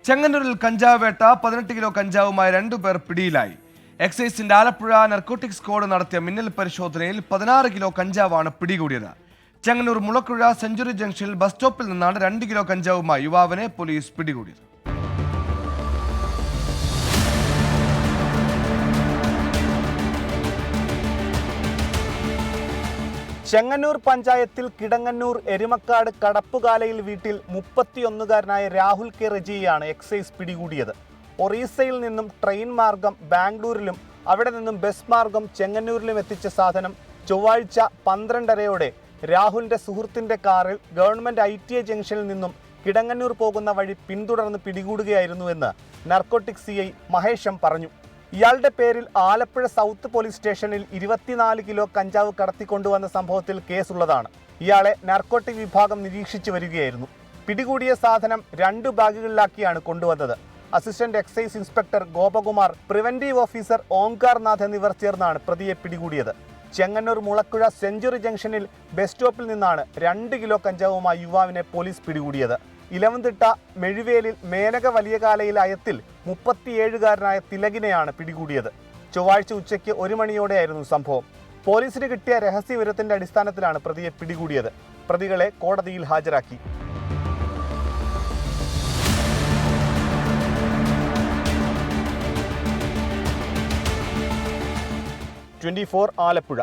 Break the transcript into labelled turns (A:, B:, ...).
A: ചെങ്ങന്നൂരിൽ കഞ്ചാവ് വേട്ട 18 കിലോ കഞ്ചാവുമായി 2 പേർ പിടിയിലായി. എക്സൈസിന്റെ ആലപ്പുഴ നർക്കോട്ടിക് സ്ക്വാഡ് നടത്തിയ മിന്നൽ പരിശോധനയിൽ 16 കിലോ കഞ്ചാവാണ് പിടികൂടിയത്. ചെങ്ങന്നൂർ മുളക്കുഴ സെഞ്ചുറി ജംഗ്ഷനിൽ ബസ് സ്റ്റോപ്പിൽ നിന്നാണ് 2 കിലോ കഞ്ചാവുമായി യുവാവിനെ പോലീസ് പിടികൂടിയത്.
B: ചെങ്ങന്നൂർ പഞ്ചായത്തിൽ കിടങ്ങന്നൂർ എരുമക്കാട് കടപ്പുകാലയിൽ വീട്ടിൽ 31-കാരനായ രാഹുൽ കെ റജിയെയാണ് എക്സൈസ് പിടികൂടിയത്. ഒറീസയിൽ നിന്നും ട്രെയിൻ മാർഗം ബാംഗ്ലൂരിലും അവിടെ നിന്നും ബസ് മാർഗം ചെങ്ങന്നൂരിലും എത്തിച്ച സാധനം ചൊവ്വാഴ്ച 12:30-ഓടെ രാഹുലിന്റെ സുഹൃത്തിന്റെ കാറിൽ ഗവൺമെന്റ് ITA ജംഗ്ഷനിൽ നിന്നും കിടങ്ങന്നൂർ പോകുന്ന വഴി പിന്തുടർന്ന് പിടികൂടുകയായിരുന്നുവെന്ന് നർക്കോട്ടിക് CI മഹേഷം പറഞ്ഞു. ഇയാളുടെ പേരിൽ ആലപ്പുഴ സൗത്ത് പോലീസ് സ്റ്റേഷനിൽ 24 കിലോ കഞ്ചാവ് കടത്തിക്കൊണ്ടുവന്ന സംഭവത്തിൽ കേസുള്ളതാണ്. ഇയാളെ നാർക്കോട്ടിക് വിഭാഗം നിരീക്ഷിച്ചു വരികയായിരുന്നു. പിടികൂടിയ സാധനം 2 ബാഗുകളിലാക്കിയാണ് കൊണ്ടുവന്നത്. Assistant excise inspector Gopakumar, preventive officer Omkar Nath എന്നിവർ ചേർന്നാണ് പ്രതിയെ പിടികൂടിയത്. ചെങ്ങന്നൂർ മുളക്കുഴ സെഞ്ചുറി ജംഗ്ഷനിൽ ബസ് സ്റ്റോപ്പിൽ നിന്നാണ് 2 കിലോ കഞ്ചാവുമായി യുവാവിനെ പോലീസ് പിടികൂടിയത്. ഇലവന്തിട്ട മെഴുവേലിൽ മേനക വലിയകാലയിൽ അയത്തിൽ 37-കാരനായ തിലകിനെയാണ് പിടികൂടിയത്. ചൊവ്വാഴ്ച ഉച്ചയ്ക്ക് 1 മണിയോടെയായിരുന്നു സംഭവം. പോലീസിന് കിട്ടിയ രഹസ്യ വിവരത്തിന്റെ അടിസ്ഥാനത്തിലാണ് പ്രതിയെ പിടികൂടിയത്. പ്രതികളെ കോടതിയിൽ ഹാജരാക്കി. 24 ആലപ്പുഴ.